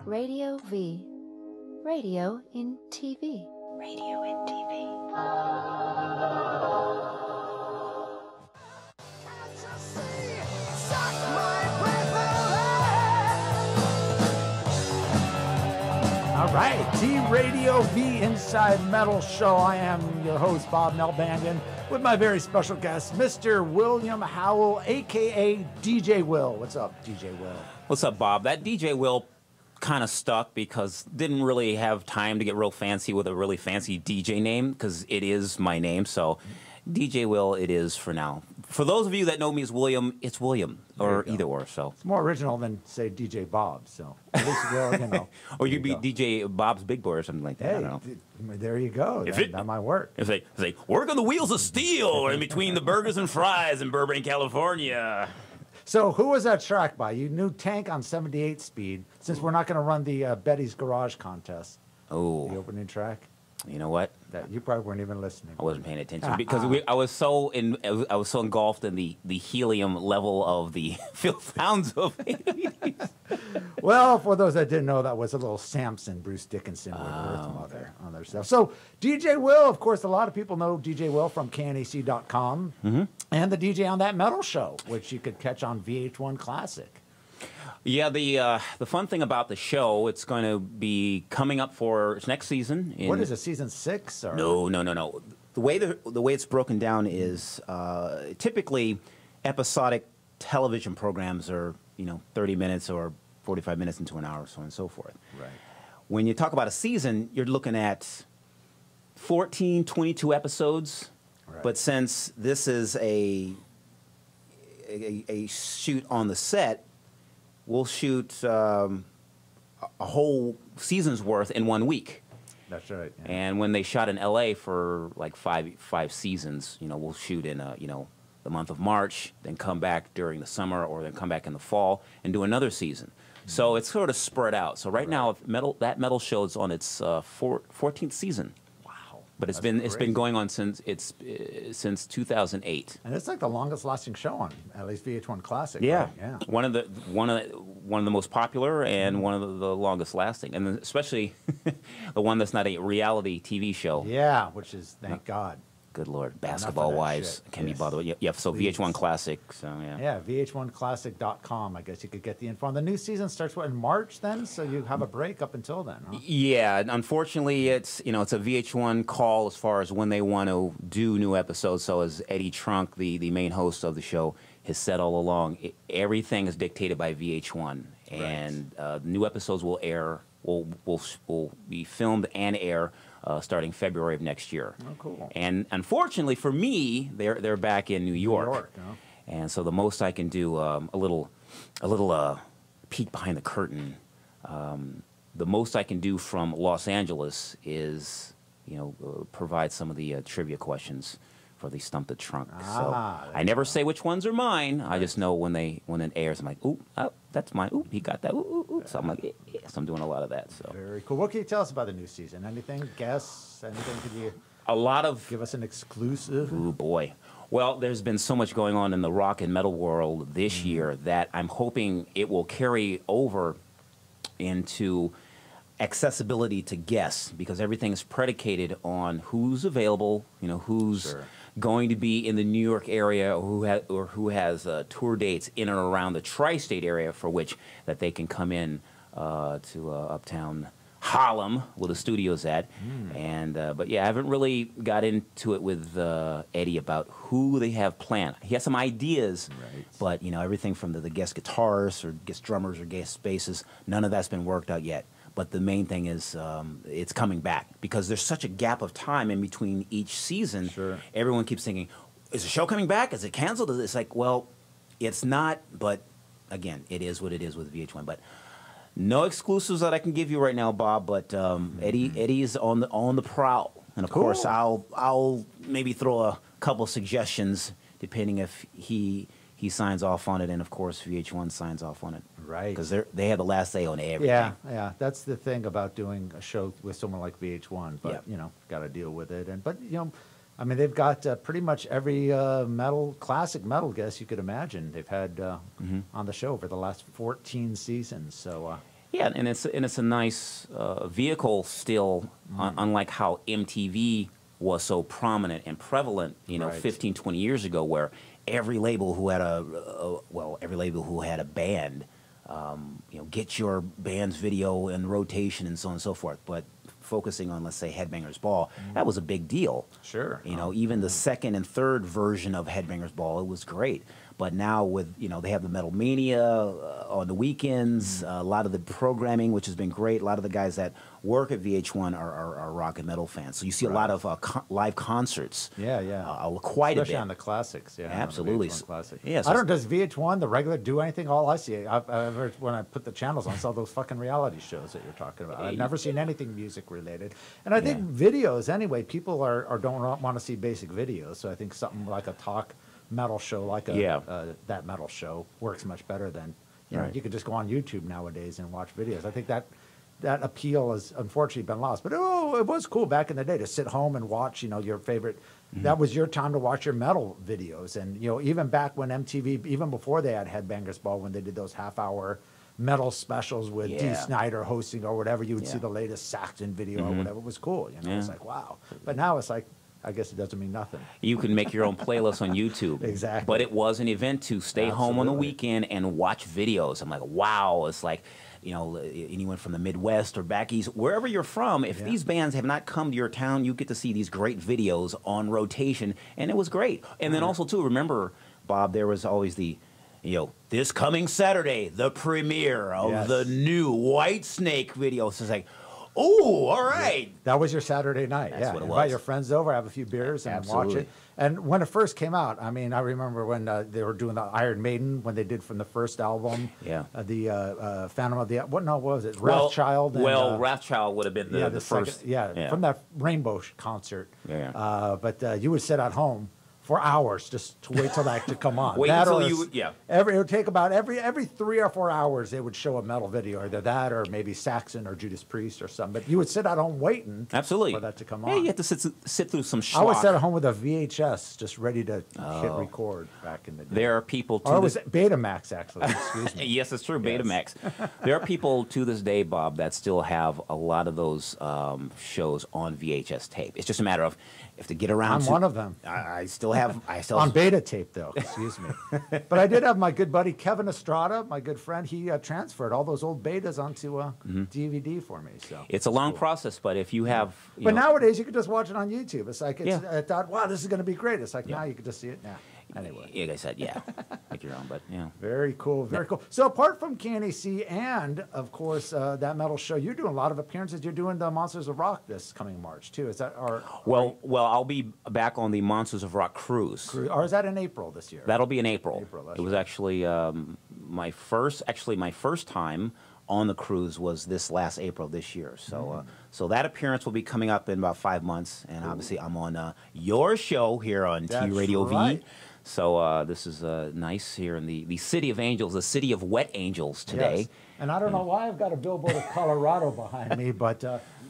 Radio V. Radio in TV. Radio in TV. All right, Radio V Inside Metal Show. I am your host, Bob Nalbandian, with my very special guest, Mr. William Howell, a.k.a. DJ Will. What's up, DJ Will? What's up, Bob? That DJ Will kind of stuck because didn't really have time to get real fancy with a really fancy DJ name because it is my name, so DJ Will it is for now. For those of you that know me as William, it's William, or either or, so. It's more original than, say, DJ Bob, so at least Will, you know. Or you'd be DJ Bob's Big Boy or something like that, Hey, I don't know. there you go. That might work. If they work on the wheels of steel in between the burgers and fries in Burbank, California. So who was that track by? You knew Tank on 78 speed, since we're not going to run the Betty's Garage contest. Oh. The opening track. You know what? That you probably weren't even listening. I wasn't paying attention because I was so engulfed in the helium level of the filth sounds of it. Well, for those that didn't know, that was a little Samson, Bruce Dickinson with Earth Mother on their stuff. So DJ Will, of course, a lot of people know DJ Will from KNAC.com and the DJ on That Metal Show, which you could catch on VH1 Classic. Yeah, the fun thing about the show, it's going to be coming up for its next season. What is it, season 6? Or? No. The way it's broken down is typically episodic television programs are 30 minutes or 45 minutes into an hour, so on and so forth. Right. When you talk about a season, you're looking at 14, 22 episodes. Right. But since this is a shoot on the set, we'll shoot a whole season's worth in 1 week. That's right. Yeah. And when they shot in L.A. for like five seasons, we'll shoot in the month of March, then come back during the summer, or then come back in the fall and do another season. So it's sort of spread out. So right now, That Metal Show is on its 14th season. But it's been going on since 2008. And it's like the longest lasting show on at least VH1 Classic. Yeah, right? Yeah. One of the most popular and one of the longest lasting, and especially the one that's not a reality TV show. Yeah, which is thank God. Good Lord, basketball wise can be bothered. Yeah, so please. VH1 Classic. So yeah. Yeah, VH1Classic.com. I guess you could get the info. And the new season starts in March then, so you have a break up until then. Huh? Yeah, unfortunately, it's a VH1 call as far as when they want to do new episodes. So as Eddie Trunk, the main host of the show, has said all along, everything is dictated by VH1, and new episodes will air. Will be filmed and air. Starting February of next year. Oh, cool. And unfortunately for me, they're back in New York. Huh? And so the most I can do, a little peek behind the curtain. The most I can do from Los Angeles is, provide some of the trivia questions for the Stump the Trunk. So I never say which ones are mine. Right. I just know when it airs, I'm like, ooh, oh, that's mine. Ooh, he got that. Ooh, ooh, ooh. So I'm like, yes, I'm doing a lot of that. So very cool. What can you tell us about the new season? Anything? Guess? Anything? Could you? A lot of. Give us an exclusive. Ooh, boy. Well, there's been so much going on in the rock and metal world this year that I'm hoping it will carry over into accessibility to guests, because everything is predicated on who's available, who's going to be in the New York area, or who has tour dates in and around the tri-state area for which that they can come in to uptown Harlem, where the studio's at. And but yeah, I haven't really got into it with Eddie about who they have planned. He has some ideas, but everything from the guest guitarists or guest drummers or guest basses, none of that's been worked out yet. But the main thing is it's coming back, because there's such a gap of time in between each season. Sure. Everyone keeps thinking, is the show coming back? Is it canceled? It's like, well, it's not. But again, it is what it is with VH1. But no exclusives that I can give you right now, Bob. But Eddie's on the prowl, and of course, I'll maybe throw a couple suggestions depending if he signs off on it, and of course VH1 signs off on it. Right. Because they have the last say on everything. Yeah. That's the thing about doing a show with someone like VH1. But got to deal with it. But I mean, they've got pretty much every classic metal guest you could imagine. They've had on the show for the last 14 seasons. So Yeah, and it's a nice vehicle still, unlike how MTV was so prominent and prevalent, you know, 15, 20 years ago, where every label who had every label who had a band, you know, get your band's video in rotation and so on and so forth. But focusing on, let's say, Headbangers Ball, that was a big deal. Sure. You know, even the second and third version of Headbangers Ball, it was great. But now with, you know, they have the Metal Mania on the weekends, a lot of the programming, which has been great. A lot of the guys that work at VH1 are rock and metal fans. So you see a lot of live concerts. Yeah, yeah. Quite Especially a bit. on the classics. Yeah, absolutely. Classic. Yeah, so I don't. Does VH1, the regular, do anything? All I see, when I put the channels on, I saw those fucking reality shows that you're talking about. I've never seen anything music related. And I think videos, anyway, people don't want to see basic videos. So I think something like a talk metal show, like that metal show, works much better than, you know, you could just go on YouTube nowadays and watch videos. I think that appeal has unfortunately been lost. But it was cool back in the day to sit home and watch, you know, your favorite. That was your time to watch your metal videos. And, you know, even back when MTV, even before they had Headbangers Ball, when they did those half-hour metal specials with Dee Snider hosting or whatever, you would see the latest Saxon video or whatever. It was cool. You know, it's like, wow. But now it's like, I guess it doesn't mean nothing. You can make your own playlist on YouTube. Exactly. But it was an event to stay home on the weekend and watch videos. I'm like, wow. It's like, you know, anyone from the Midwest or back east, wherever you're from, if these bands have not come to your town, you get to see these great videos on rotation, and it was great. And then also, too, remember, Bob, there was always the, you know, this coming Saturday, the premiere of the new White Snake video. So it's like, oh, all right. Yeah. That was your Saturday night. That's what it was. Invite your friends over, have a few beers, and watch it. And when it first came out, I mean, I remember when they were doing the Iron Maiden, when they did from the first album, the Phantom of the, what was it? Wrathchild. Wrathchild would have been the first. From that Rainbow concert. But you would sit at home for hours just to wait till that to come on. Wait that until you, it would take about every 3 or 4 hours they would show a metal video, either that or maybe Saxon or Judas Priest or something. But you would sit at home waiting for that to come on. Yeah, you had to sit through some schlock. I would sit at home with a VHS just ready to hit record back in the day. There are people to it was Betamax, actually. Excuse me. Yes, it's true, Betamax. There are people to this day, Bob, that still have a lot of those shows on VHS tape. It's just a matter of if to get around. I'm one of them. I still have. On beta tape, though. Excuse me. But I did have my good buddy Kevin Estrada, my good friend. He transferred all those old betas onto DVD for me. So it's a long process, but if you have. But nowadays you can just watch it on YouTube. It's like I thought, wow, this is going to be great. It's like now you can just see it now. Anyway, like I said, make your own, but very cool, very cool. So apart from KNAC and of course that metal show, you're doing a lot of appearances. You're doing the Monsters of Rock this coming March too. Is that well, I'll be back on the Monsters of Rock cruise. Or is that in April this year? That'll be in April. It was actually my first time on the cruise was this last April this year. So so that appearance will be coming up in about 5 months, and obviously I'm on your show here on TradioV. So this is nice here in the City of Angels, the City of Wet Angels today. Yes. And I don't know why I've got a billboard of Colorado behind me, but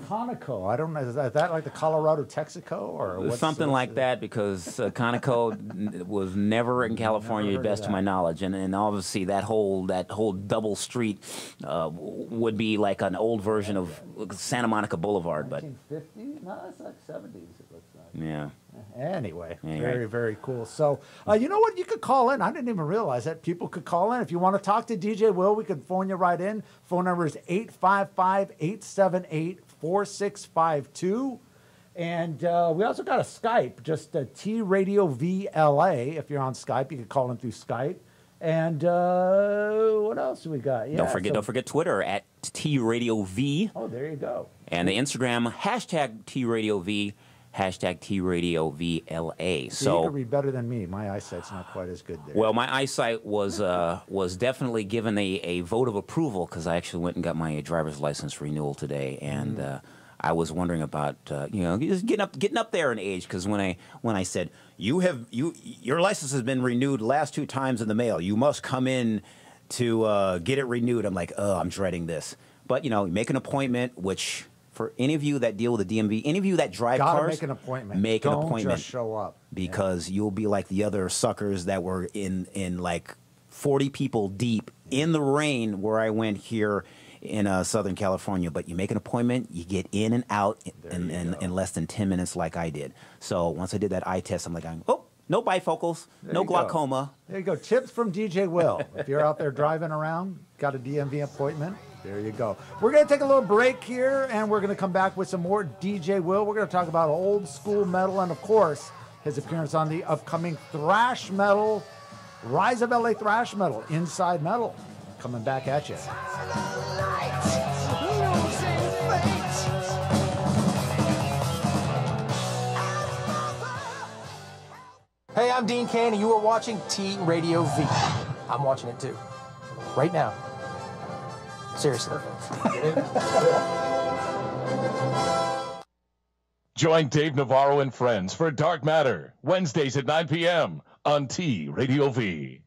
Conoco, I don't know, is that like the Colorado Texaco or something like that? Because Conoco was never in California, best to my knowledge, and obviously that whole double street would be like an old version of Santa Monica Boulevard, but 1950s? No, it's like 70s. It looks like. Yeah. Anyway, very, very cool. So, you know what? You could call in. I didn't even realize that people could call in. If you want to talk to DJ Will, we could phone you right in. Phone number is 855-878-4652. And we also got a Skype, just TradioVLA. If you're on Skype, you can call in through Skype. And what else do we got? Yeah, don't forget Twitter at TradioV. Oh, there you go. And the Instagram, #TradioV. #TradioVLA. So you can read better than me. My eyesight's not quite as good there. Well, my eyesight was definitely given a vote of approval because I actually went and got my driver's license renewal today, and I was wondering about just getting up there in age, because when I said your license has been renewed the last 2 times in the mail, you must come in to get it renewed. I'm like, oh, I'm dreading this. But make an appointment, which. For any of you that deal with the DMV, any of you that drive cars, make an appointment. Don't just show up, because you'll be like the other suckers that were in like 40 people deep in the rain where I went here in Southern California, but you make an appointment, you get in and out in less than 10 minutes like I did. So once I did that eye test, I'm like, oh, no bifocals, no glaucoma. There you go. Tips from DJ Will. If you're out there driving around, got a DMV appointment, there you go. We're going to take a little break here, and we're going to come back with some more DJ Will. We're going to talk about old school metal and, of course, his appearance on the upcoming thrash metal, Rise of LA Thrash Metal, Inside Metal. Coming back at you. Hey, I'm Dean Kane, and you are watching TradioV. I'm watching it too. Right now. Seriously. Join Dave Navarro and friends for Dark Matter, Wednesdays at 9 p.m. on TradioV.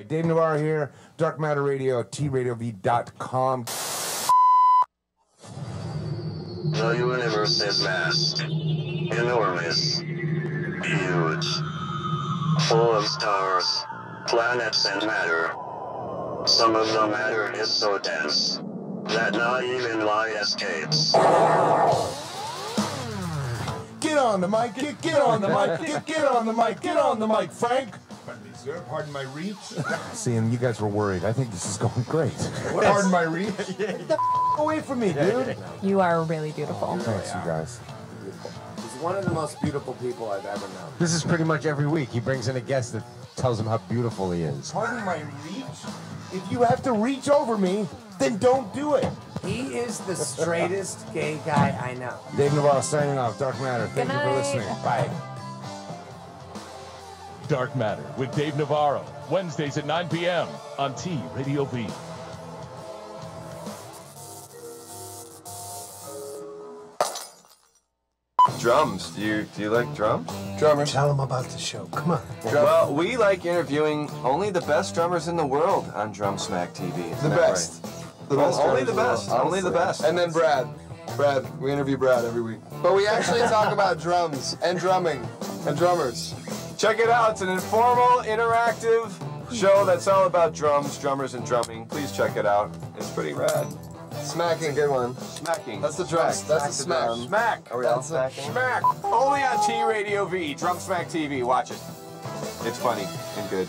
Dave Navarro here, Dark Matter Radio, TradioV.com. The universe is vast, enormous, huge, full of stars, planets, and matter. Some of the matter is so dense that not even light escapes. Get on the mic, get on the mic, get on the mic, get on the mic, Frank. Pardon me, sir. Pardon my reach. See, and you guys were worried. I think this is going great. Pardon my reach. Get the away from me, dude. You are really beautiful. Thanks, you guys. He's one of the most beautiful people I've ever known. This is pretty much every week. He brings in a guest that tells him how beautiful he is. Pardon my reach? If you have to reach over me, then don't do it. He is the straightest gay guy I know. Dave Navarro signing off. Dark Matter. Thank you for listening. Bye. Dark Matter with Dave Navarro, Wednesdays at 9 p.m. on TradioV. Drums. Do you like drums? Drummers. Tell him about the show. Come on. Well, we like interviewing only the best drummers in the world on Drum Smack TV. Isn't that best. Right? Only the best. Only the best. And then Brad. We interview Brad every week. But we actually talk about drums and drumming and drummers. Check it out. It's an informal, interactive show that's all about drums, drummers, and drumming. Please check it out. It's pretty rad. Smacking. Good one. Smacking. That's the drums. That's the smack. Smack. Are we all smacking? Smack. Only on TradioV. Drum Smack TV. Watch it. It's funny and good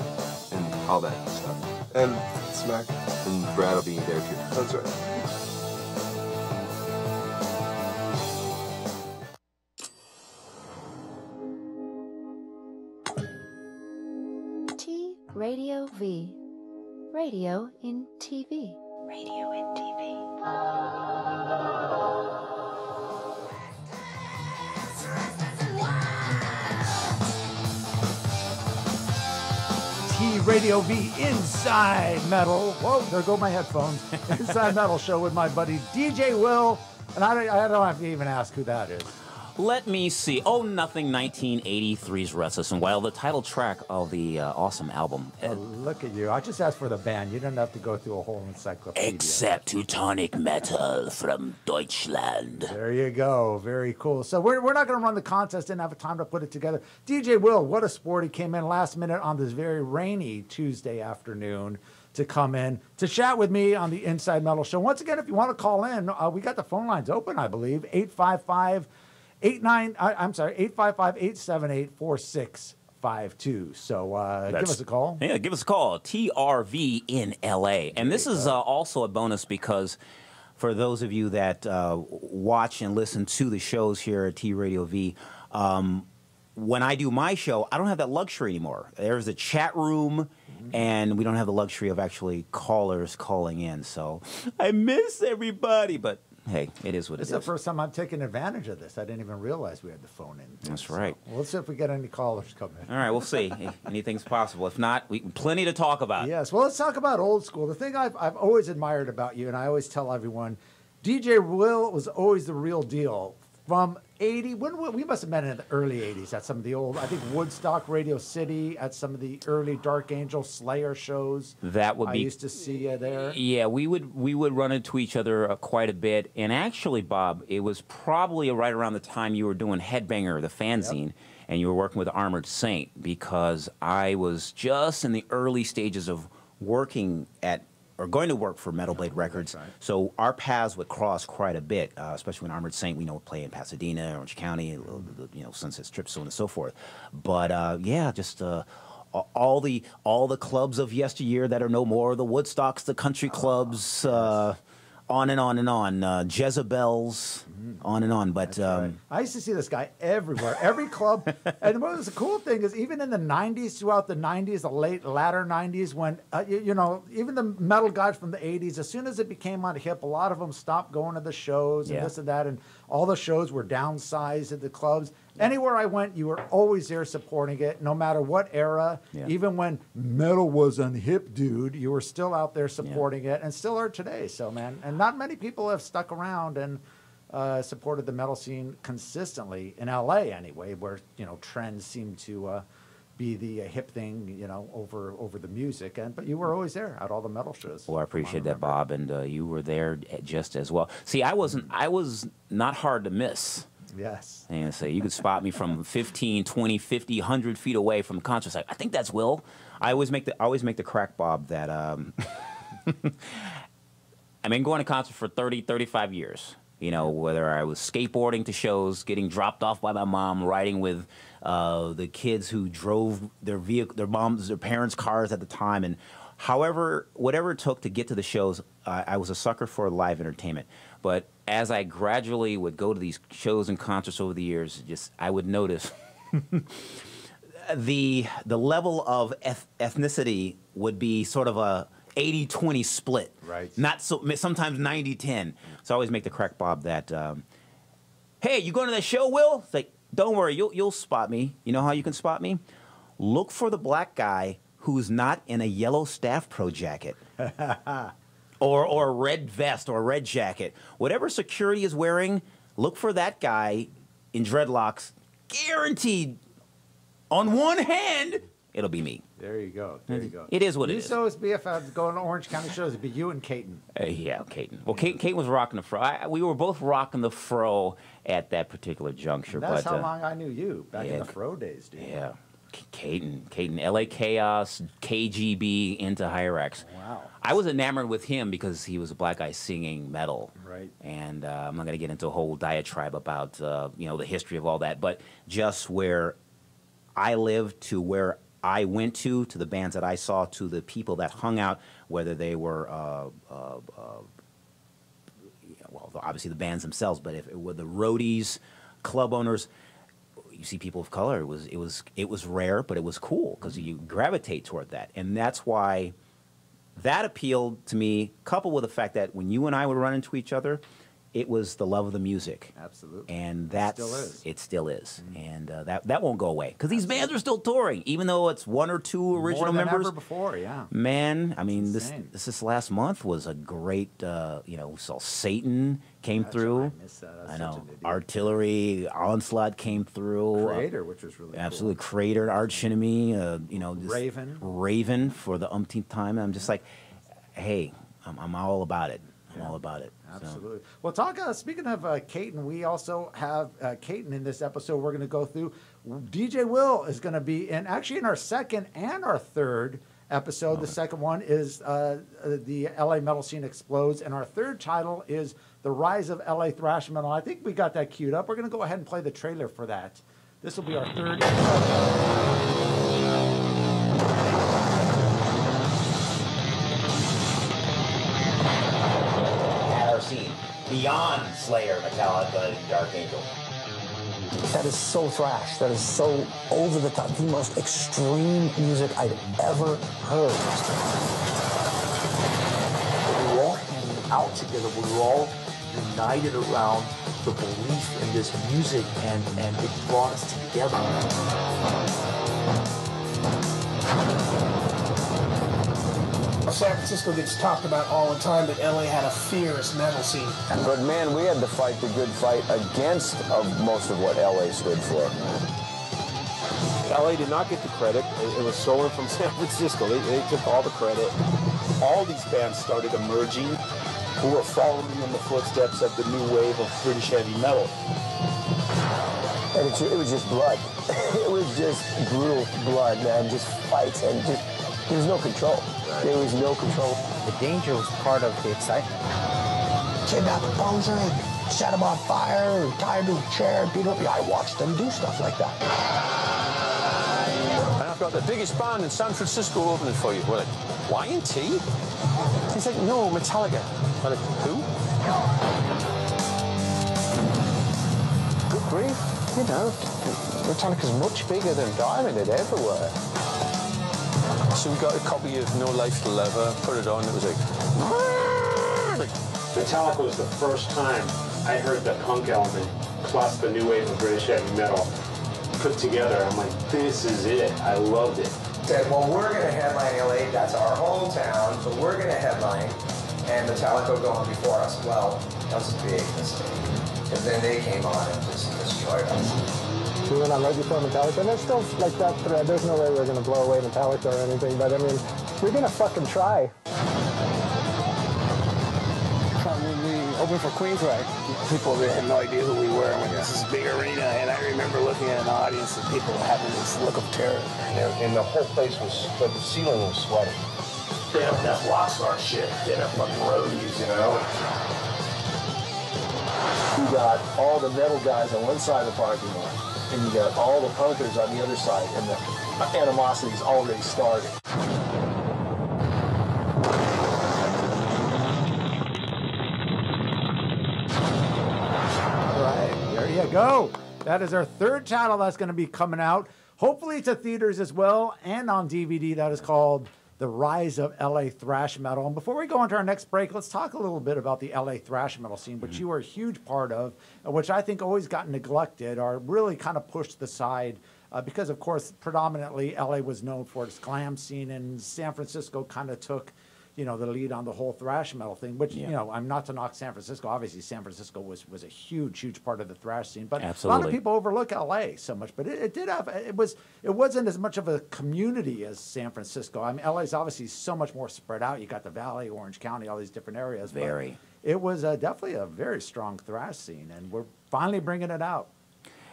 and all that stuff. And smack. And Brad will be there too. That's right. Radio V. Radio in TV. Radio in TV. Radio V Inside Metal. Whoa, there go my headphones. Inside Metal show with my buddy DJ Will. And I don't have to even ask who that is. Let me see. Oh, Nothing, 1983's Restless and Wild, the title track of the awesome album. Oh, look at you. I just asked for the band. You didn't have to go through a whole encyclopedia. Except Teutonic Metal from Deutschland. There you go. Very cool. So we're not going to run the contest. Didn't have time to put it together. DJ Will, what a sport. He came in last minute on this very rainy Tuesday afternoon to come in to chat with me on the Inside Metal Show. Once again, if you want to call in, we got the phone lines open, I believe. 855-878-4652. So give us a call. Yeah, give us a call. TRV in LA. And this is also a bonus because for those of you that watch and listen to the shows here at TradioV, when I do my show, I don't have that luxury anymore. There's a chat room, and we don't have the luxury of actually callers calling in. So I miss everybody, but hey, it is what it is. It's the first time I'm taking advantage of this. I didn't even realize we had the phone in. That's right. Well, let's see if we get any callers coming in. All right, we'll see. Anything's possible. If not, plenty to talk about. Yes. Well, let's talk about old school. The thing I've always admired about you, and I always tell everyone, DJ Will was always the real deal. From 80, we must have met in the early 80s at some of the old, I think Woodstock, Radio City, at some of the early Dark Angel Slayer shows. That would be. I used to see you there. Yeah, we would run into each other quite a bit. And actually, Bob, it was probably right around the time you were doing Headbanger, the fanzine, and you were working with Armored Saint, because I was just in the early stages of working at or going to work for Metal Blade Records. right. So our paths would cross quite a bit, especially when Armored Saint, we play in Pasadena, Orange County, Sunset Strip, so on and so forth. But yeah, just all the clubs of yesteryear that are no more, the Woodstocks, the country clubs, on and on and on, Jezebels, on and on. But Right. I used to see this guy everywhere, every club. And what was the cool thing is, even in the '90s, throughout the '90s, the latter '90s, when even the metal guys from the '80s, as soon as it became on hip, a lot of them stopped going to the shows and this and that, and all the shows were downsized at the clubs. Anywhere I went, you were always there supporting it, no matter what era. Yeah. Even when metal was unhip, dude, you were still out there supporting it, and still are today. So, man, and not many people have stuck around and supported the metal scene consistently in LA, anyway, where trends seem to be the hip thing, over the music. But you were always there at all the metal shows. Well, I appreciate that, Bob, and you were there just as well. See, I was not hard to miss. Yes. And so you could spot me from 15, 20, 50, 100 feet away from the concert site. I think that's Will. I always make the crack, Bob, that I've been going to concerts for 30, 35 years. Whether I was skateboarding to shows, getting dropped off by my mom, riding with the kids who drove their parents' cars at the time, and whatever it took to get to the shows, I was a sucker for live entertainment. But as I gradually would go to these shows and concerts over the years, I would notice the level of ethnicity would be sort of a 80-20 split. Right. Not so, sometimes 90-10. So I always make the crack, Bob, that, hey, you going to that show, Will? It's like, don't worry, you'll spot me. You know how you can spot me? Look for the black guy who's not in a yellow Staff Pro jacket. Or a red vest or a red jacket. Whatever security is wearing, look for that guy in dreadlocks. Guaranteed, on one hand, it'll be me. There you go. There you go. It is what it is. You saw his BFFs going to Orange County shows. It'd be you and Caton. Yeah, Caton. Well, Caton was rocking the fro. We were both rocking the fro at that particular juncture. That's how long I knew you, back in the fro days, dude. Yeah. Caton, LA Chaos, KGB, into Hyrax. Wow. I was enamored with him because he was a black guy singing metal. Right. And I'm not going to get into a whole diatribe about, the history of all that, but just where I lived to where I went to the bands that I saw, to the people that hung out, whether they were, obviously the bands themselves, but if it were the roadies, club owners, you see people of color. It was rare, but it was cool because you gravitate toward that, and that's why that appealed to me. Coupled with the fact that when you and I would run into each other, it was the love of the music. Absolutely. And it still is. And that won't go away because these bands are still touring, even though it's one or two original More than members. Ever before, yeah. Man, I mean, this last month was a great. We saw Satan came through. I missed that. I know. Artillery, Onslaught came through. Creator, which was really absolutely cool. Creator, Arch Enemy. Raven for the umpteenth time. And I'm just like, hey, I'm all about it. I'm all about it. Absolutely. Well, speaking of Caton, we also have Caton in this episode we're going to go through. DJ Will is going to be in our second and our third episode. The second one is the LA Metal Scene Explodes, and our third title is The Rise of LA Thrash Metal. I think we got that queued up. We're going to go ahead and play the trailer for that. This will be our third episode. Scene beyond Slayer, Metallica, and Dark Angel. That is so thrash. That is so over the top. The most extreme music I'd ever heard. We were all hanging out together. We were all united around the belief in this music, and it brought us together. San Francisco gets talked about all the time, but LA had a fierce metal scene. But man, we had to fight the good fight against most of what LA stood for. LA did not get the credit. It was stolen from San Francisco. They took all the credit. All these bands started emerging who were following in the footsteps of the new wave of British heavy metal. And it was just blood. It was just brutal blood, man. Just fights and just, there was no control. There was no control. The danger was part of the excitement. Kidnap a poser, set him on fire, tie him to a chair, beat him up. Yeah, I watched them do stuff like that. And I've got the biggest band in San Francisco opening for you. We're like, Y&T? He's like, no, Metallica. I'm like, who? Good grief. You know, Metallica's much bigger than Diamond Head everywhere. So we got a copy of No Life to Leather, put it on, it was like... Metallica was the first time I heard the punk element plus the new wave of British heavy metal put together. I'm like, this is it. I loved it. Said, well, we're going to headline LA. That's our hometown, so we're going to headline. And Metallica going before us. Well, that was a big mistake. Because then they came on and just destroyed us. We went on right before Metallica, and there's still like that thread. There's no way we're going to blow away Metallica or anything, but I mean, we're going to fucking try. When we opened for Queensryche, people really had no idea who we were. And this is a big arena, and I remember looking at an audience and people having this look of terror. And the whole place was, the ceiling was sweating. They have that rock star shit. They have fucking roadies, you know? You got all the metal guys on one side of the parking lot, and you got all the punkers on the other side, and the animosity's already started. There you go. That is our third title that's going to be coming out. Hopefully to theaters as well and on DVD. That is called The Rise of LA Thrash Metal. And before we go into our next break, let's talk a little bit about the LA thrash metal scene, which you are a huge part of, which I think always got neglected or really kind of pushed aside because, of course, predominantly LA was known for its glam scene, and San Francisco kind of took the lead on the whole thrash metal thing, which, I'm not to knock San Francisco. Obviously, San Francisco was a huge part of the thrash scene. But a lot of people overlook LA so much. But it wasn't as much of a community as San Francisco. I mean, LA's obviously so much more spread out. You got the Valley, Orange County, all these different areas. Very. It was definitely a very strong thrash scene, and we're finally bringing it out.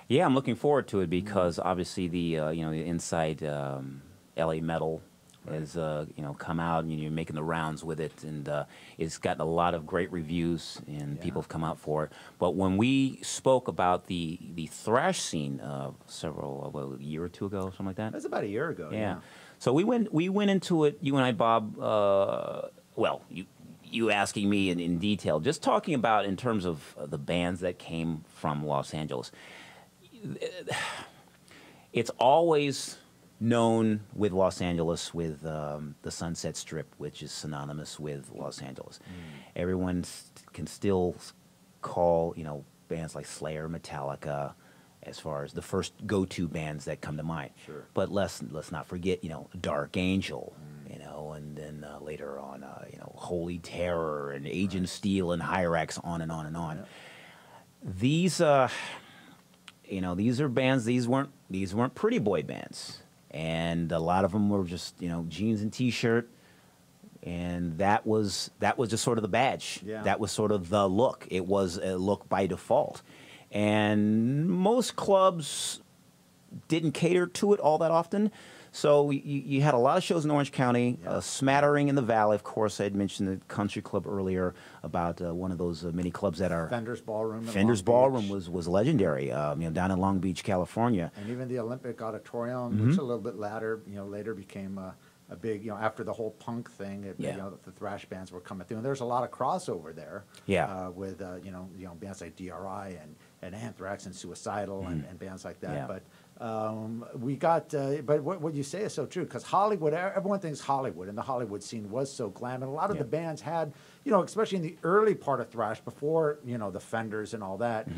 Yeah, I'm looking forward to it because obviously the the inside LA metal has come out, and you're making the rounds with it, and it's gotten a lot of great reviews, and people have come out for it. But when we spoke about the thrash scene a year or two ago, something like that. That's about a year ago. Yeah. So we went into it. You and I, Bob. You asking me in detail, just talking about in terms of the bands that came from Los Angeles. It's always known with Los Angeles with the Sunset Strip, which is synonymous with Los Angeles. Everyone can still call bands like Slayer, Metallica, as far as the first go-to bands that come to mind. Sure. But let's not forget Dark Angel, and then later on Holy Terror and Agent Steel and Hyrax, on and on and on. Yeah. These are bands. These weren't pretty boy bands. And a lot of them were just, jeans and T-shirt, and that was just sort of the badge. Yeah. That was sort of the look. It was a look by default, and most clubs didn't cater to it all that often. So you had a lot of shows in Orange County, a smattering in the Valley. Of course, I had mentioned the Country Club earlier about one of those mini clubs that are Fender's Ballroom. Fender's Ballroom was legendary. Down in Long Beach, California, and even the Olympic Auditorium, which a little bit later became a big after the whole punk thing. The thrash bands were coming through, and there's a lot of crossover there. Yeah. With bands like DRI and Anthrax and Suicidal and bands like that. Yeah. But we got, but what you say is so true, because Hollywood, everyone thinks Hollywood, and the Hollywood scene was so glam, and a lot of the bands had, especially in the early part of thrash, before, the Fenders and all that,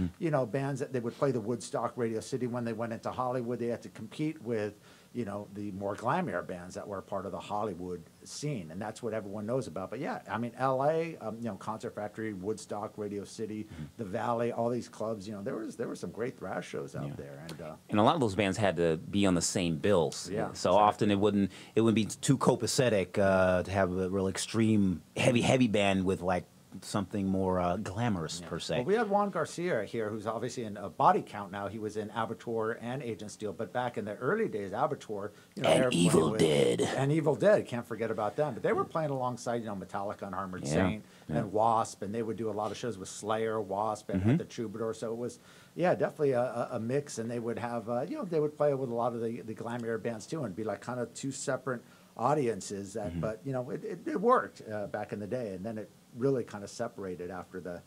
bands that they would play the Woodstock, Radio City. When they went into Hollywood, they had to compete with, the more glam era bands that were part of the Hollywood scene, and that's what everyone knows about. But yeah, I mean, L.A., Concert Factory, Woodstock, Radio City, the Valley, all these clubs, there were some great thrash shows out there, and a lot of those bands had to be on the same bills. Yeah, so often it wouldn't be too copacetic to have a real extreme heavy band with like something more glamorous per se. Well, we had Juan Garcia here, who's obviously in Body Count now. He was in Abattoir and Agent Steel, but back in the early days, Abattoir, and Evil Dead. And Evil Dead, can't forget about them. But they were playing alongside, Metallica and Armored Saint and Wasp, and they would do a lot of shows with Slayer, Wasp, and the Troubadour. So it was, definitely a mix. And they would have, they would play with a lot of the glamorous bands too, and be like kind of two separate audiences. That, but it worked back in the day, and then it really kind of separated after the.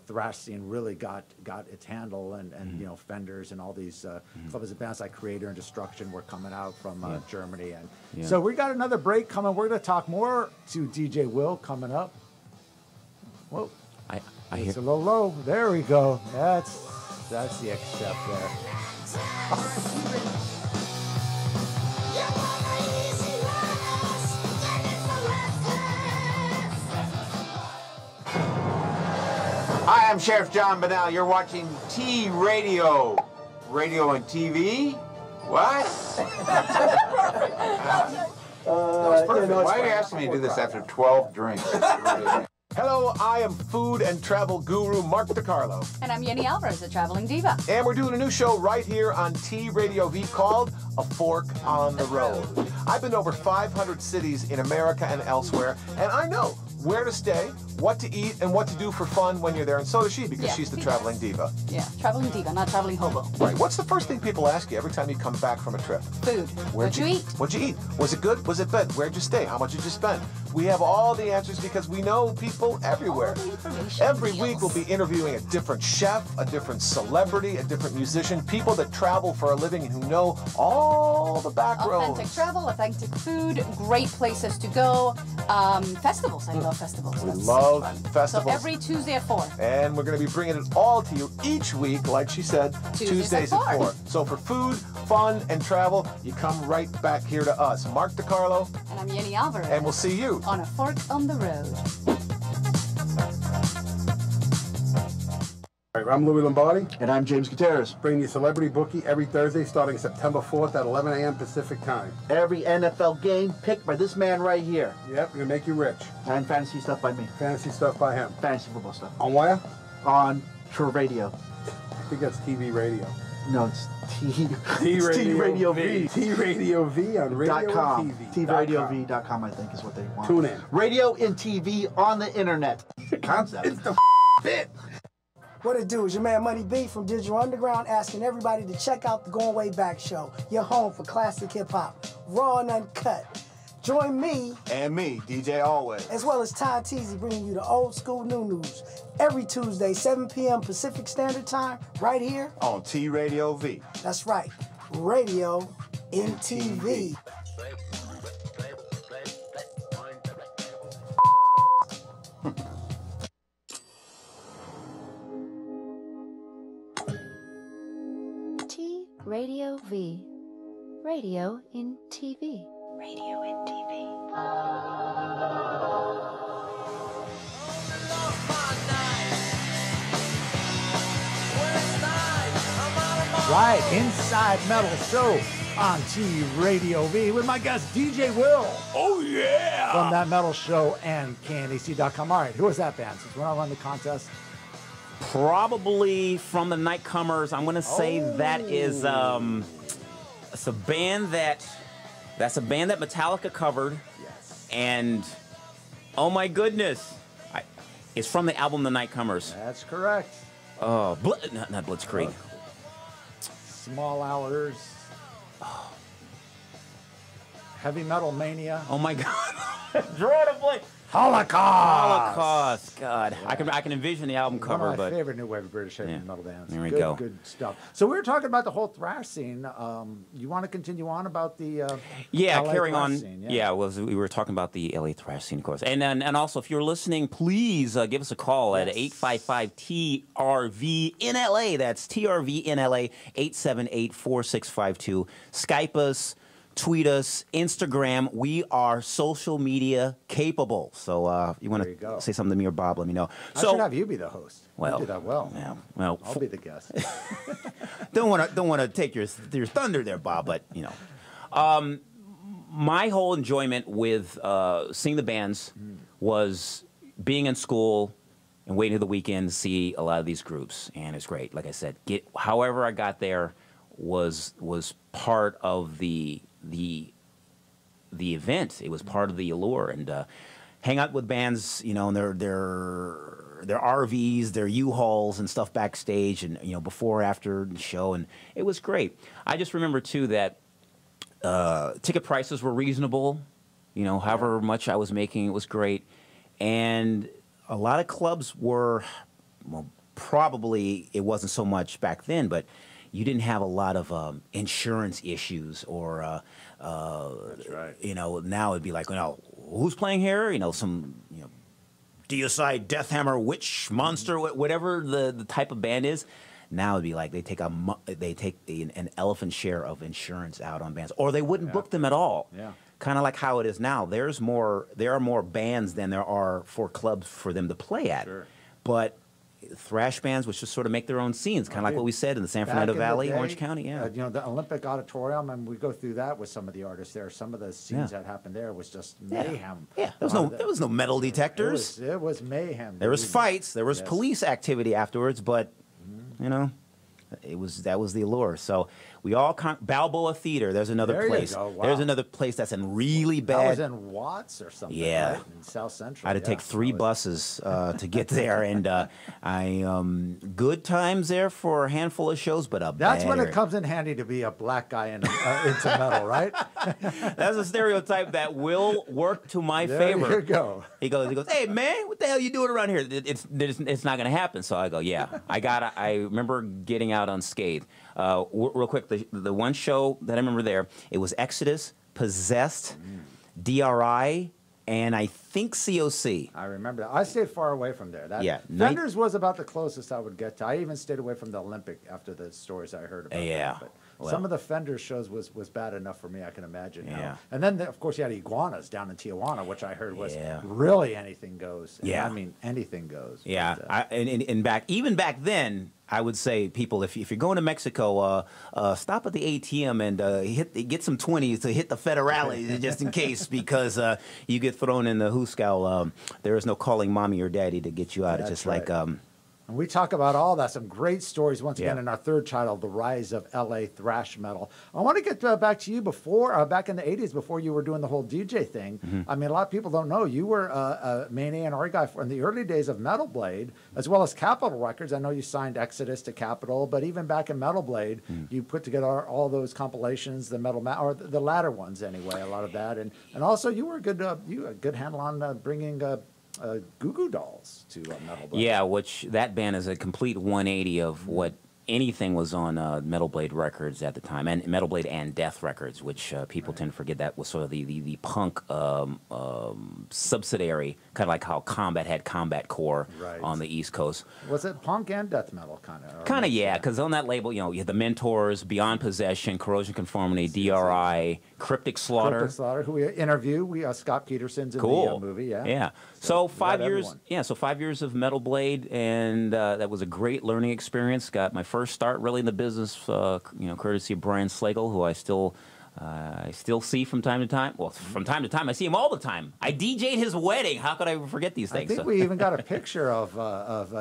Thrash scene really got its handle, and Fenders and all these clubs bands like Creator and Destruction were coming out from Germany, and so we got another break coming. We're going to talk more to DJ Will coming up. Whoa, it's a little low. There we go. That's the accept there. Hi, I'm Sheriff John Bonnell. You're watching T-Radio. Radio and TV? What? That was perfect. Why are you asking me to do this after 12 drinks? Hello, I am food and travel guru Mark DiCarlo. And I'm Yenny Alvarez, a traveling diva. And we're doing a new show right here on TradioV called A Fork on the Road. I've been to over 500 cities in America and elsewhere, and I know where to stay, what to eat, and what to do for fun when you're there, and so does she, because she's the traveling diva. Yeah, traveling diva, not traveling hobo. Right. What's the first thing people ask you every time you come back from a trip? Food. What'd you eat? What'd you eat? Was it good? Was it bad? Where'd you stay? How much did you spend? We have all the answers because we know people everywhere. Every week we'll be interviewing a different chef, a different celebrity, a different musician, people that travel for a living and who know all the back roads. Authentic travel, authentic food, great places to go. Festivals. I love festivals. We love festivals. So every Tuesday at 4. And we're going to be bringing it all to you each week, like she said, Tuesdays at 4. So for food, fun, and travel, you come right back here to us. Mark DiCarlo. And I'm Yenny Alvarez. And we'll see you on A Fork on the Road. All right, I'm Louis Lombardi. And I'm James Gutierrez. Bringing you Celebrity Bookie every Thursday starting September 4th at 11 a.m. Pacific Time. Every NFL game picked by this man right here. Yep, gonna make you rich. And fantasy stuff by me. Fantasy stuff by him. Fantasy football stuff. On where? On TradioV. I think that's TV radio. No, it's T-Radio V. T-Radio-V on radio .com. and TV. TradioV.com, I think, is what they want. Tune in. Radio and TV on the internet. Concept. It's the bit. What it do is your man Money B from Digital Underground asking everybody to check out the Going Way Back show, your home for classic hip-hop, raw and uncut. Join me. And me, DJ Always. As well as Ty Teasy bringing you the old school new news. Every Tuesday, 7 p.m. Pacific Standard Time, right here. On T-Radio-V. That's right. Radio in TV. Radio V. Radio in TV. Radio in TV. Right, Inside Metal Show on TradioV with my guest DJ Will. Oh yeah! From That Metal Show and CanAC.com. All right, who was that band? Since we're not running the contest. Probably from the Nightcomers. I'm going to say that is it's a band that's a band that Metallica covered. Yes. And oh my goodness, it's from the album The Nightcomers. That's correct. Oh, not Blitzkrieg. Small Hours. Oh. Heavy Metal Mania. Oh my God. Draw to play. Holocaust. God, yeah. I can envision the album cover. One of my but favorite new wave British heavy metal bands. There we go. Good stuff. So we were talking about the whole thrash scene. You want to continue on about the LA carrying thrash on. Scene, We were talking about the LA thrash scene, of course. And also, if you're listening, please give us a call at 855-TRV in LA. That's TRV in LA 878-4652. Skype us. Tweet us, Instagram. We are social media capable. So if you want to say something to me or Bob, let me know. I should have you be the host. Well, you do that well. Yeah. Well, I'll be the guest. don't want to take your thunder there, Bob. But my whole enjoyment with seeing the bands was being in school, and waiting to the weekend to see a lot of these groups, and it's great. Like I said, however I got there was part of the event. It was part of the allure, and hang out with bands, you know, and their RVs, their U-Hauls and stuff backstage, and before, after the show, and it was great. I just remember too that ticket prices were reasonable. However much I was making, it was great, and a lot of clubs were, well, probably it wasn't so much back then, but you didn't have a lot of insurance issues or, That's right. Now it'd be like, who's playing here? Some, Deicide, Deathhammer, Witch, Monster, whatever the type of band is. Now it'd be like they take an elephant share of insurance out on bands, or they wouldn't book them at all. Yeah. Kind of like how it is now. There are more bands than there are for clubs for them to play at. Sure. But thrash bands, which just sort of make their own scenes, kind of like what we said in the San Fernando Valley, Orange County. Yeah. The Olympic Auditorium, and we go through that with some of the artists there. Some of the scenes that happened there was just mayhem. Yeah. There was no metal detectors. It was mayhem. There was fights. There was police activity afterwards, but that was the allure. So we all Balboa Theater. There's another There you place. go. Wow. There's another place that's in really bad. That was in Watts or something. Yeah. Right? In South Central. I had to take 3 buses to get there, and good times there for a handful of shows, but That's when bad it comes in handy to be a black guy into metal, right? That's a stereotype that will work to my favor. There you go. He goes, hey man, what the hell are you doing around here? It's not going to happen. So I go, yeah, I remember getting out unscathed. Real quick, the one show that I remember there, it was Exodus, Possessed, DRI, and I think COC. I remember that. I stayed far away from there. Fenders was about the closest I would get to. I even stayed away from the Olympic after the stories I heard about. Yeah. But some of the Fender shows was bad enough for me, I can imagine. Yeah. And then, of course, you had Iguanas down in Tijuana, which I heard was really anything goes. And I mean, anything goes. Yeah. But, Even back then, I would say, people, if you're going to Mexico, stop at the ATM and get some 20s to hit the federales just in case, because you get thrown in the Hooskow. There is no calling mommy or daddy to get you out. It's just right. like... And we talk about all that, some great stories, once again, Yeah. in our third title, The Rise of L.A. Thrash Metal. I want to get back to you back in the 80s, before you were doing the whole DJ thing. I mean, a lot of people don't know, you were a main A&R guy in the early days of Metal Blade, as well as Capitol Records. I know you signed Exodus to Capitol, but even back in Metal Blade, you put together all those compilations, the or the latter ones anyway, a lot of that. And also, you were a good handle on bringing... Goo Goo Dolls to Metal Blade. Yeah, which that band is a complete 180 of what anything was on Metal Blade Records at the time, and Metal Blade and Death Records, which people tend to forget that was sort of the punk subsidiary, kind of like how Combat had Combat Core on the East Coast. Was it punk and death metal kind of? Kind of, yeah, because on that label, you had the Mentors, Beyond Possession, Corrosion Conformity, DRI, Cryptic Slaughter. Cryptic Slaughter, who we interview. Scott Peterson's in the movie, yeah. Yeah. So 5 years, everyone. So 5 years of Metal Blade, and that was a great learning experience. Got my first start really in the business, courtesy of Brian Slagle, who I still see from time to time. Well, from time to time, I see him all the time. I DJ'd his wedding. How could I forget these things? I think we even got a picture of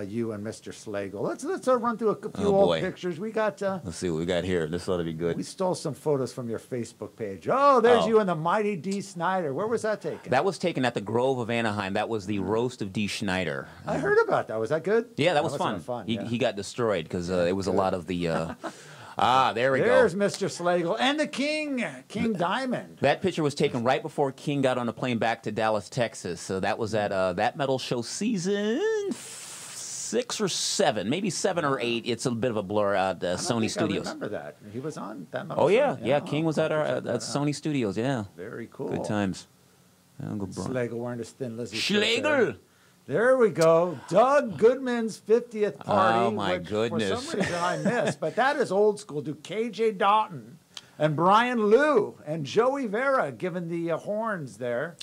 you and Mr. Slagle. Let's run through a few old pictures. We got. Let's see what we got here. This ought to be good. We stole some photos from your Facebook page. Oh, there's you and the mighty D. Snyder. Where was that taken? That was taken at the Grove of Anaheim. That was the roast of D. Schneider. I heard about that. Was that good? Yeah, that was fun. He got destroyed because it was a lot of the. There we go. There's Mr. Slagle and the King Diamond. That picture was taken right before King got on a plane back to Dallas, Texas. So that was at That Metal Show season 6 or 7, maybe 7 or 8. It's a bit of a blur at Sony Studios. I remember that. He was on That Metal Show. Yeah. Yeah. King was at Sony Studios. Yeah. Very cool. Good times. Slagle wearing his Thin Lizzy. Slagle. There we go. Doug Goodman's 50th party. Oh, my which goodness. For some reason I missed, but that is old school. Do KJ Doughton and Brian Liu and Joey Vera giving the horns there.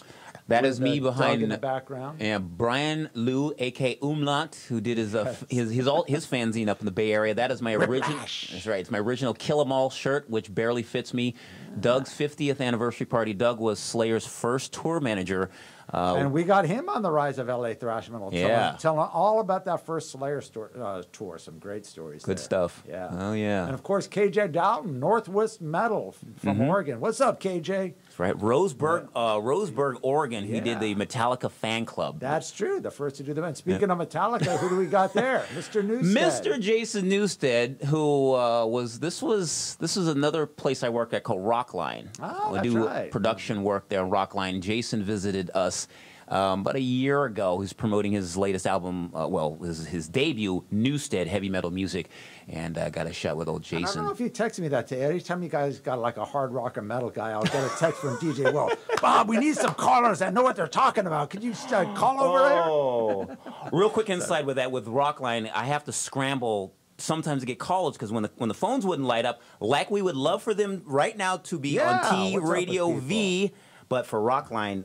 That is me behind Doug in the background. And Brian Liu, a.k.a. Umlaut, who did his fanzine up in the Bay Area. That is my original. That's right. It's my original Kill 'Em All shirt, which barely fits me. Doug's 50th anniversary party. Doug was Slayer's first tour manager. And we got him on the Rise of LA Thrash Metal. Yeah. Telling all about that first Slayer tour. Some great stories. Good there. stuff. Yeah. Oh, yeah. And of course, KJ Dalton, Northwest Metal from Oregon. What's up, KJ? That's right. Roseburg, Oregon. He did the Metallica fan club. That's true. The first to do the event. Speaking of Metallica, who do we got there? Mr. Newstead. Mr. Jason Newstead, who this was another place I work at called Rockline. Oh, I that's do right. production work there on Rockline. Jason visited us about a year ago. He's promoting his latest album, his debut, Newstead, Heavy Metal Music, and I got a shot with old Jason. And I don't know if you texted me that day. Every time you guys got like a hard rock or metal guy, I'll get a text from DJ Will. Bob, we need some callers that know what they're talking about. Could you call over there? Real quick insight with that, with Rockline, I have to scramble sometimes to get callers because when the phones wouldn't light up, like we would love for them right now to be on TradioV, but for Rockline,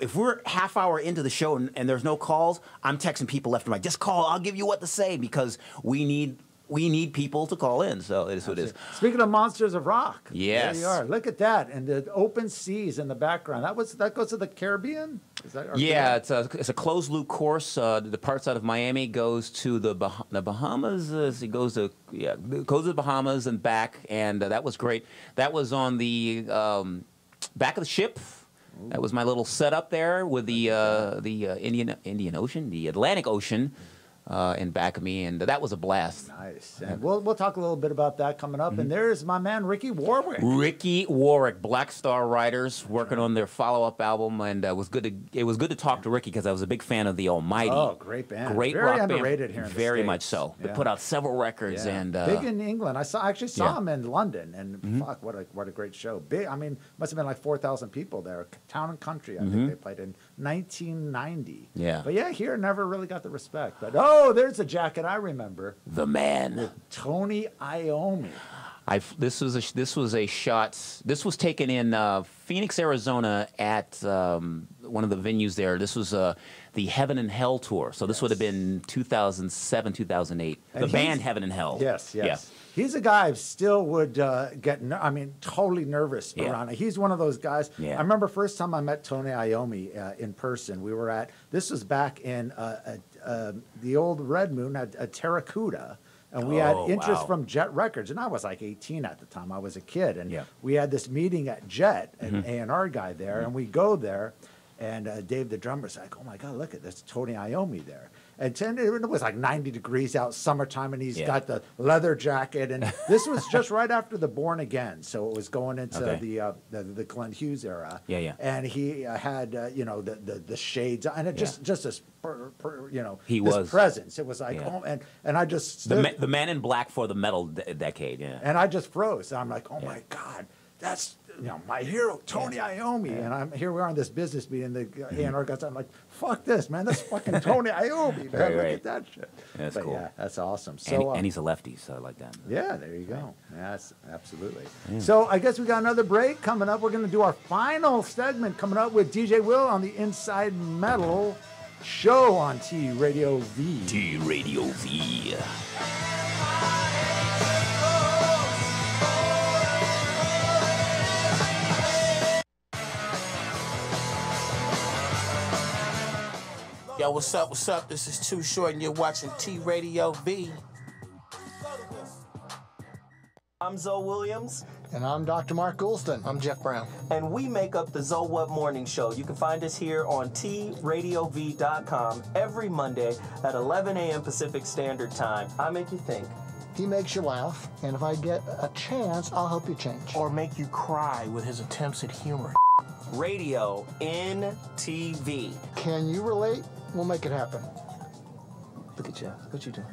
if we're half hour into the show and there's no calls, I'm texting people left and right. Just call. I'll give you what to say because we need people to call in. So it is what it is. Speaking of Monsters of Rock, yes, there you are. Look at that, and the open seas in the background. That goes to the Caribbean. Is that it's a closed loop course. The parts out of Miami goes to the Bahamas. It goes to the Bahamas and back, and that was great. That was on the back of the ship. That was my little setup there with the Indian Ocean, the Atlantic Ocean, in back of me, and that was a blast. Nice. And we'll talk a little bit about that coming up. And there's my man Ricky Warwick. Ricky Warwick, Black Star Writers, working on their follow-up album, and it was good to talk to Ricky because I was a big fan of the Almighty. Oh, great band. Great Very rock underrated band. here in the Very States. much so. Yeah. They put out several records and big in England. I actually saw Yeah. him in London, and fuck, what a great show. Big. I mean, must have been like 4,000 people there. Town and Country. I think they played in 1990. Yeah. But yeah, here never really got the respect. But there's a jacket I remember. The man. With Tony Iommi. This was a shot. This was taken in Phoenix, Arizona, at one of the venues there. This was the Heaven and Hell tour. So this would have been 2007, 2008. The band Heaven and Hell. Yes. Yeah. He's a guy I still would get, totally nervous around it. He's one of those guys. Yeah. I remember first time I met Tony Iommi in person. We were this was back in the old Red Moon at Terracuda. And we had interest from Jet Records. And I was like 18 at the time. I was a kid. And we had this meeting at Jet, an A&R guy there. And we go there. And Dave, the drummer's like, oh, my God, look at this. Tony Iommi there. And it was like 90 degrees out, summertime, and he's got the leather jacket. And this was just right after the Born Again, so it was going into the Glenn Hughes era. Yeah. And he had the shades, and it just this was presence. It was like and I just stood, the man in black for the metal decade. Yeah. And I just froze. I'm like, oh my God, that's my hero, Tony Iommi. And here we are in this business meeting. The A&R guys, I'm like, fuck this, man. That's fucking Tony Iommi, man. Look at that shit. That's cool. Yeah, that's awesome. So, and he's a lefty, so I like that. Yeah, there you go. Yes, absolutely. Yeah. So I guess we got another break coming up. We're going to do our final segment coming up with DJ Will on the Inside Metal show on TradioV. TradioV. Yo, what's up? What's up? This is Too Short, and you're watching TradioV. I'm Zoe Williams. And I'm Dr. Mark Goulston. I'm Jeff Brown. And we make up the Zoe What Morning Show. You can find us here on TradioV.com every Monday at 11 a.m. Pacific Standard Time. I make you think. He makes you laugh, and if I get a chance, I'll help you change. Or make you cry with his attempts at humor. Radio in TV. Can you relate? We'll make it happen. Look at you. What you doing?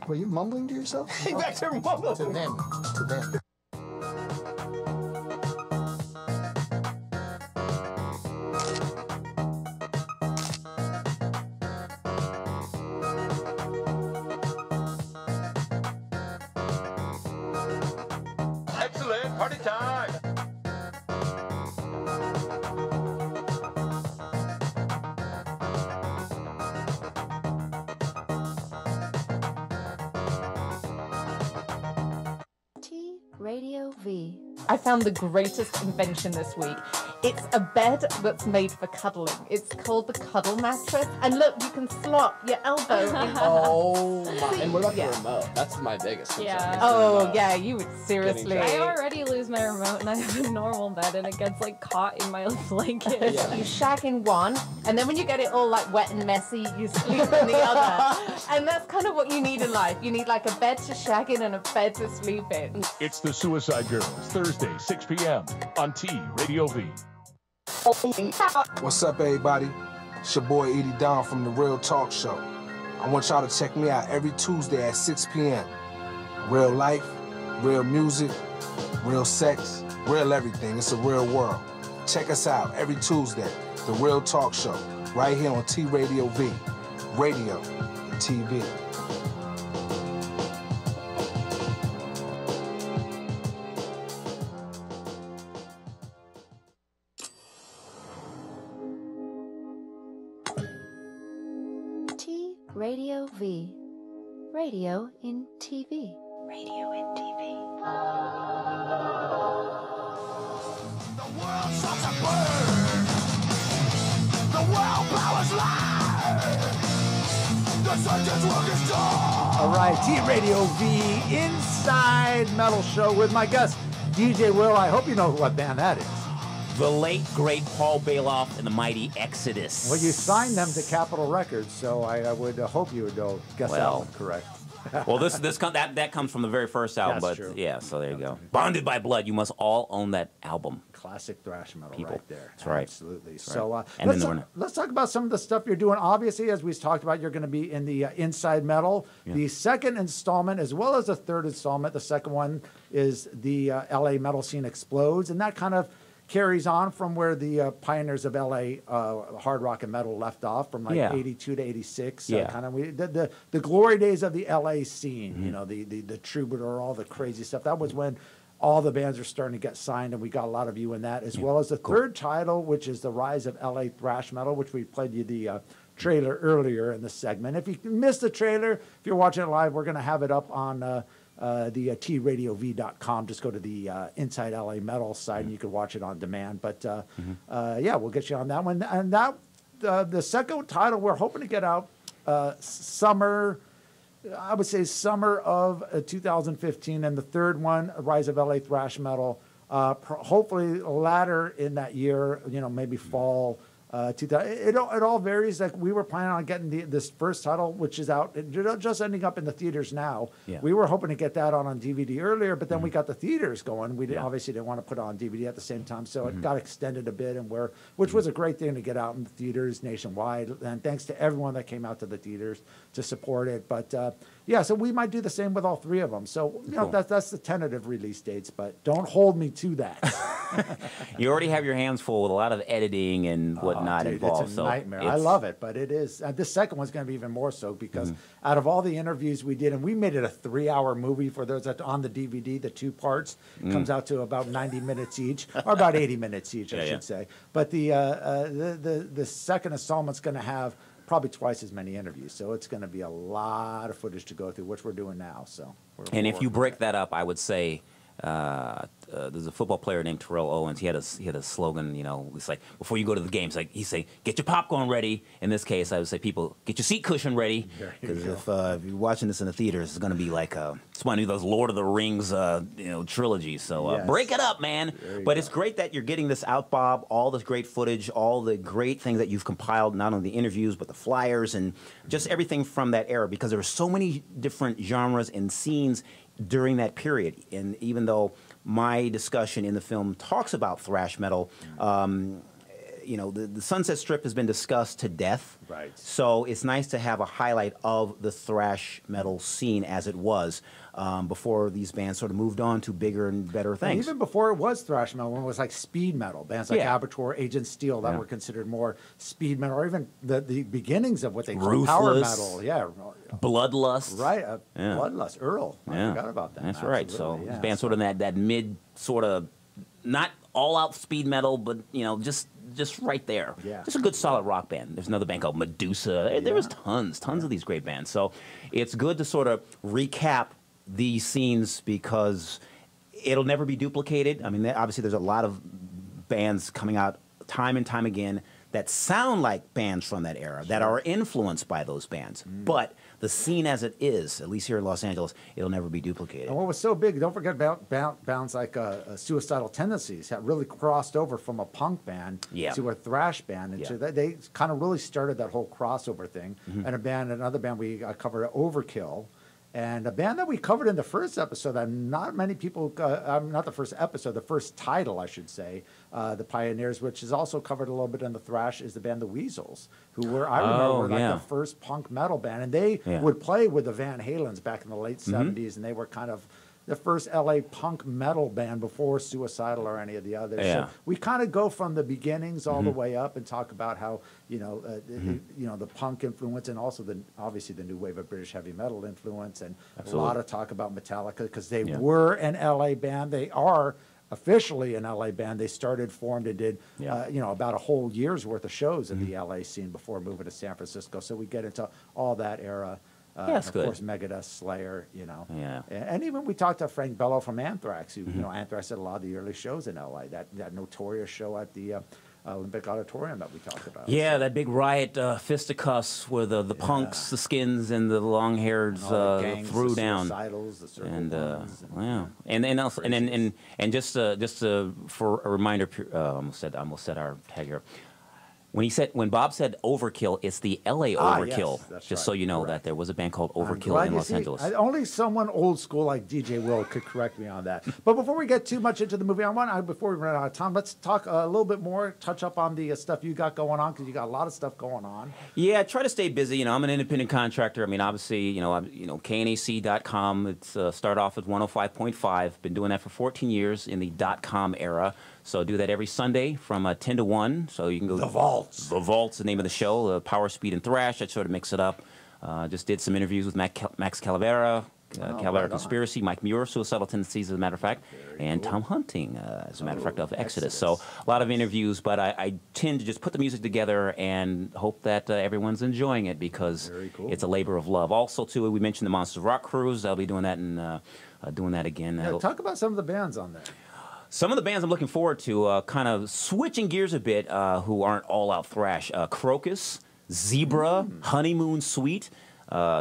Were you mumbling to yourself? Hey, back there mumbling. To them. To them. Excellent. Party time. Radio V. I found the greatest invention this week. It's a bed that's made for cuddling. It's called the Cuddle Mattress. And look, you can slot your elbow in. Oh my! And what about the remote? That's my biggest concern. Yeah. Oh yeah, you would seriously. I already lose my remote, and I have a normal bed, and it gets like caught in my blanket. Yeah. You shag in one, and then when you get it all like wet and messy, you sleep in the other. And that's kind of what you need in life. You need like a bed to shag in and a bed to sleep in. It's the Suicide Girls, Thursday, 6 p.m. on TradioV. What's up, everybody? It's your boy Edie Don from The Real Talk Show. I want y'all to check me out every Tuesday at 6 p.m. Real life, real music, real sex, real everything. It's a real world. Check us out every Tuesday, The Real Talk Show, right here on TradioV, radio and TV. Radio V. Radio in TV. Radio in TV. The world starts to burn. The world powers lie. The sentence work is done. All right, TradioV Inside Metal Show with my guest, DJ Will. I hope you know what band that is. The late, great Paul Bailoff and the mighty Exodus. Well, you signed them to Capitol Records, so I would hope you would guess that one correct. Well, that comes from the very first album, That's but true. yeah, so there you go. Bonded by Blood, you must all own that album. Classic thrash metal People. right there. That's right. Absolutely. That's So right. And let's talk about some of the stuff you're doing. Obviously, as we talked about, you're going to be in the Inside Metal. Yeah. The second installment, as well as the third installment. The second one is the LA Metal Scene Explodes, and that kind of carries on from where the pioneers of LA hard rock and metal left off from like 82 to 86. Yeah. Kind of the glory days of the LA scene, you know, the Troubadour, all the crazy stuff. That was when all the bands are starting to get signed, and we got a lot of you in that, as well as the third title, which is the rise of LA thrash metal, which we played you the trailer earlier in the segment. If you missed the trailer, if you're watching it live, we're going to have it up on the TradioV.com. Just go to the Inside LA Metal site, and you can watch it on demand. But yeah, we'll get you on that one. And that the second title we're hoping to get out summer. I would say summer of 2015, and the third one, Rise of LA Thrash Metal, hopefully latter in that year, you know, maybe fall 2000. It all varies. Like we were planning on getting this first title, which is out, just ending up in the theaters now. Yeah. We We were hoping to get that on DVD earlier, but then we got the theaters going. We obviously didn't want to put it on DVD at the same time, so it got extended a bit, which was a great thing to get out in the theaters nationwide. And thanks to everyone that came out to the theaters to support it. But yeah, so we might do the same with all three of them. So you know, that's the tentative release dates, but don't hold me to that. You already have your hands full with a lot of editing and whatnot Dude, involved. it's a so nightmare. I love it, but it is. This second one's going to be even more so because out of all the interviews we did, and we made it a 3-hour movie for those that on the DVD, the two parts comes out to about 90 minutes each, or about 80 minutes each, I should say. But the second installment's going to have probably twice as many interviews, so it's going to be a lot of footage to go through, which we're doing now. So, and if you break that up, I would say. There's a football player named Terrell Owens. He had a slogan, you know, it's like before you go to the games, like he'd say, "Get your popcorn ready." In this case, I would say, "People, get your seat cushion ready," because if you're watching this in the theaters, it's going to be like it's one of those Lord of the Rings, trilogy. So break it up, man. But it's great that you're getting this out, Bob. All this great footage, all the great things that you've compiled, not only the interviews but the flyers and just everything from that era, because there were so many different genres and scenes during that period. And even though my discussion in the film talks about thrash metal, you know, the Sunset Strip has been discussed to death. Right. So it's nice to have a highlight of the thrash metal scene as it was before these bands sort of moved on to bigger and better things. And even before it was thrash metal, when it was like speed metal, bands like Abertor, Agent Steel, that were considered more speed metal, or even the beginnings of what they call power metal. Yeah. Bloodlust. Right. Bloodlust. Earl. I forgot about that. That's right. So these bands sort of that mid sort of, not all out speed metal, but you know, just right there. Yeah. Just a good solid rock band. There's another band called Medusa. There was tons of these great bands. So it's good to sort of recap these scenes because it'll never be duplicated. I mean, obviously there's a lot of bands coming out time and time again that sound like bands from that era, that are influenced by those bands. But the scene as it is, at least here in Los Angeles, it'll never be duplicated. And what was so big, don't forget about bands like Suicidal Tendencies that really crossed over from a punk band to a thrash band. And so they kind of really started that whole crossover thing. And another band we covered, Overkill. And a band that we covered in the first episode that not many people, not the first episode, the first title, I should say, The Pioneers, which is also covered a little bit in the thrash, is the band The Weasels, who were, I remember, were like the first punk metal band. And they would play with the Van Halens back in the late 70s, and they were kind of the first LA punk metal band before Suicidal or any of the others. So we kind of go from the beginnings all the way up and talk about how, the punk influence and also obviously the new wave of British heavy metal influence, and a lot of talk about Metallica because they were an LA band. They are officially an LA band. They formed and did, about a whole year's worth of shows in the LA scene before moving to San Francisco. So we get into all that era. And of course, Megadeth, Slayer, and even we talked to Frank Bello from Anthrax, who, Anthrax did a lot of the early shows in LA, that notorious show at the Olympic Auditorium that we talked about. Yeah, that big riot, fisticuffs where the punks, the skins, and the long-hairs threw down. And just for a reminder, almost said our tag here. When Bob said Overkill, it's the L.A. Overkill. Yes, just so you know that there was a band called Overkill in Los Angeles. Only someone old school like DJ Will could correct me on that. But before we get too much into the movie, before we run out of time, let's talk a little bit more, touch up on the stuff you got going on, because you got a lot of stuff going on. Yeah, I try to stay busy. I'm an independent contractor. I mean, obviously, KNAC.com. It's started off at 105.5. Been doing that for 14 years in the .com era. So I do that every Sunday from 10 to 1. So you can go. The Vaults. The Vaults, the name of the show. Power, Speed, and Thrash. I sort of mix it up. Just did some interviews with Max Calavera, Calavera Conspiracy, Mike Muir, Suicidal Tendencies, as a matter of fact, and Tom Hunting, as a matter of fact, of Exodus. So a lot of interviews, but I tend to just put the music together and hope that everyone's enjoying it because it's a labor of love. Also, too, we mentioned the Monsters of Rock cruise. I'll be doing that again. Yeah, talk about some of the bands on there. Some of the bands I'm looking forward to, kind of switching gears a bit, who aren't all-out thrash. Crocus, Zebra, Honeymoon Suite,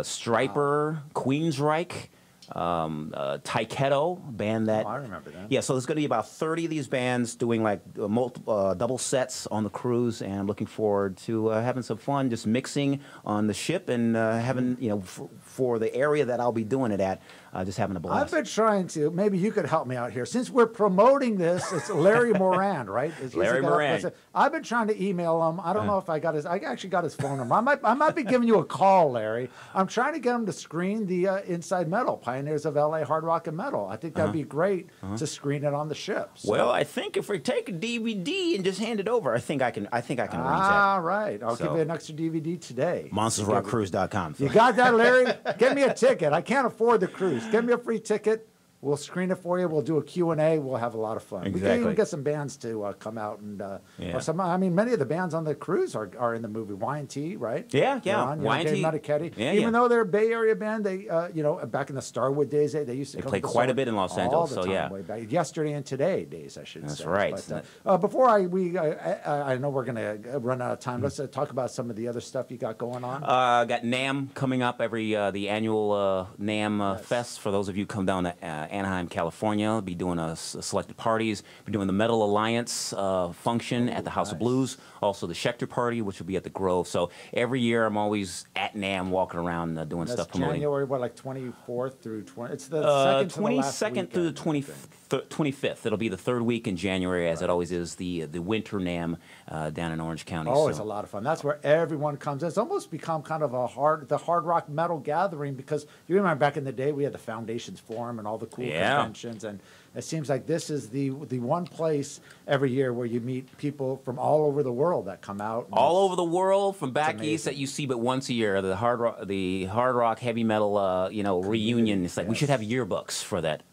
Striper, Queensryche, Taiketo, band that... I remember that. Yeah, so there's going to be about 30 of these bands doing like double sets on the cruise, and I'm looking forward to having some fun, just mixing on the ship and having, for the area that I'll be doing it at, just having a blast. I've been trying to, maybe you could help me out here. Since we're promoting this, it's Larry Moran, right? Larry Moran. I've been trying to email him. I don't know if I actually got his phone number. I might be giving you a call, Larry. I'm trying to get him to screen the Inside Metal, Pioneers of LA Hard Rock and Metal. I think that'd be great to screen it on the ship. So. Well, I think if we take a DVD and just hand it over, I think I can arrange that. All right. I'll give you an extra DVD today. MonstersRockCruise.com. You got that, Larry? Get me a ticket. I can't afford the cruise. Get me a free ticket. We'll screen it for you. We'll do a Q&A. We'll have a lot of fun. Exactly. We can even get some bands to come out and many of the bands on the cruise are in the movie. Y&T, right? Yeah. Y&T. Even though they're a Bay Area band, they back in the Starwood days, they used to play quite a bit in Los Angeles. So way back. Yesterday and today days, I should say. That's right. But, before I know we're gonna run out of time. Let's talk about some of the other stuff you got going on. Got NAMM coming up the annual NAMM Fest. For those of you who come down to Anaheim, California. I'll be doing selected parties. Be doing the Metal Alliance function at the House of Blues. Also the Schecter Party, which will be at the Grove. So every year I'm always at NAMM, walking around doing stuff. January, like 24th through 20? It's the 22nd through the 25th. It'll be the third week in January, as it always is, the winter NAMM down in Orange County. Oh, it's a lot of fun. That's where everyone comes. It's almost become kind of the hard rock metal gathering, because you remember back in the day we had the Foundations Forum and all the cool conventions, and it seems like this is the one place every year where you meet people from all over the world that come out. All over the world, from back east, that you see but once a year. The hard rock heavy metal reunion. It's like we should have yearbooks for that.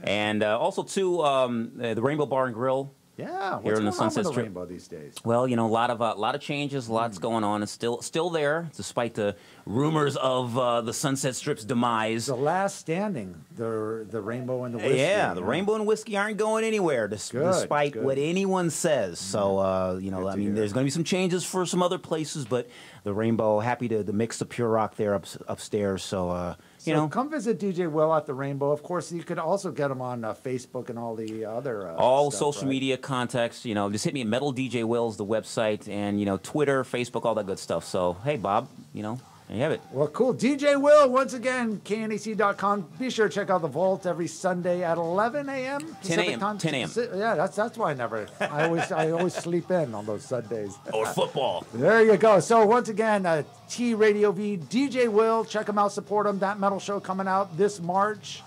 And also too, the Rainbow Bar and Grill Yeah, what's here in the going on Sunset with the Strip. rainbow these days? Well, you know, a lot of changes, lots going on. It's still there, despite the rumors of the Sunset Strip's demise. The last standing, the rainbow and the whiskey. Yeah, the rainbow and whiskey aren't going anywhere, despite what anyone says. So, you know, I mean, there's going to be some changes for some other places, but the rainbow, happy to mix the Pure Rock there upstairs. So, you know, come visit DJ Will at the Rainbow. Of course, you could also get him on Facebook and all the other all stuff, social right? media contacts. You know, just hit me at Metal DJ Will's, the website, and you know, Twitter, Facebook, all that good stuff. So, hey, Bob, you know, there you have it. Well, cool. DJ Will, once again, knec.com. Be sure to check out the Vault every Sunday at 11 a.m. 10 a.m. 10 a.m. Yeah, that's why I always sleep in on those Sundays. Or football. There you go. So once again, TradioV, DJ Will, check him out, support him. That metal show coming out this March.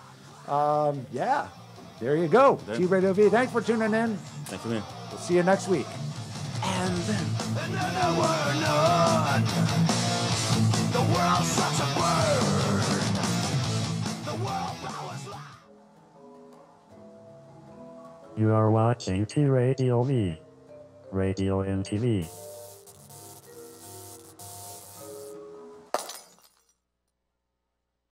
Yeah, there you go. TradioV. Thanks for tuning in. Thanks for being. We'll see you next week. And then we're none. The world's such a bird. The world powers life. You are watching TradioV, Radio and TV.